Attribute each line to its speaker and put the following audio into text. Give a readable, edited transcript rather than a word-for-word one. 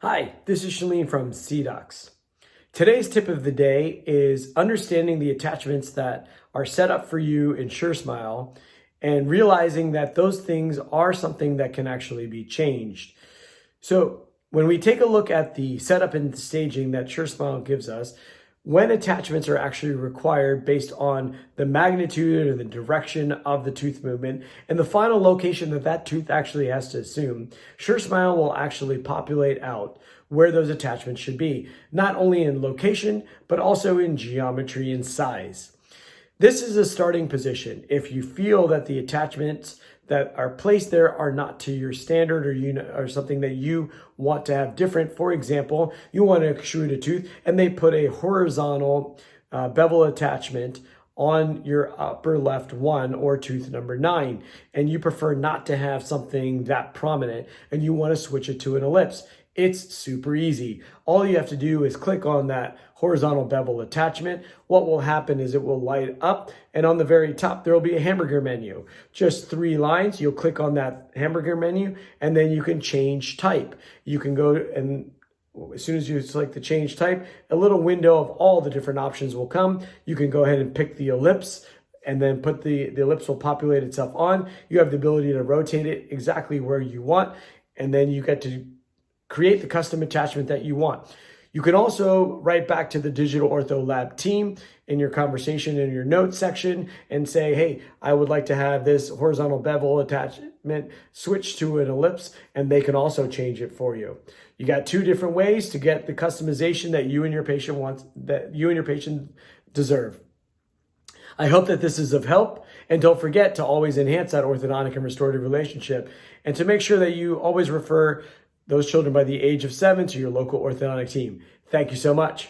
Speaker 1: Hi, this is Shalene from CDOCS. Today's tip of the day is understanding the attachments that are set up for you in SureSmile and realizing that those things are something that can actually be changed. So when we take a look at the setup and staging that SureSmile gives us, when attachments are actually required based on the magnitude or the direction of the tooth movement and the final location that that tooth actually has to assume, SureSmile will actually populate out where those attachments should be, not only in location, but also in geometry and size. This is a starting position. If you feel that the attachments that are placed there are not to your standard or something that you want to have different. For example, you want to extrude a tooth and they put a horizontal bevel attachment on your upper left one or tooth number 9, and you prefer not to have something that prominent and you want to switch it to an ellipse. It's super easy. All you have to do is click on that horizontal bevel attachment. What will happen is it will light up, and on the very top, there will be a hamburger menu. Just 3 lines. You'll click on that hamburger menu, and then you can change type. You can go and as soon as you select the change type, a little window of all the different options will come. You can go ahead and pick the ellipse, and then put the ellipse will populate itself on. You have the ability to rotate it exactly where you want, and then you get to create the custom attachment that you want. You can also write back to the Digital Ortho Lab team in your conversation in your notes section and say, hey, I would like to have this horizontal bevel attachment switch to an ellipse, and they can also change it for you. You got 2 different ways to get the customization that you and your patient deserve. I hope that this is of help, and don't forget to always enhance that orthodontic and restorative relationship, and to make sure that you always refer those children by the age of 7 to your local orthodontic team. Thank you so much.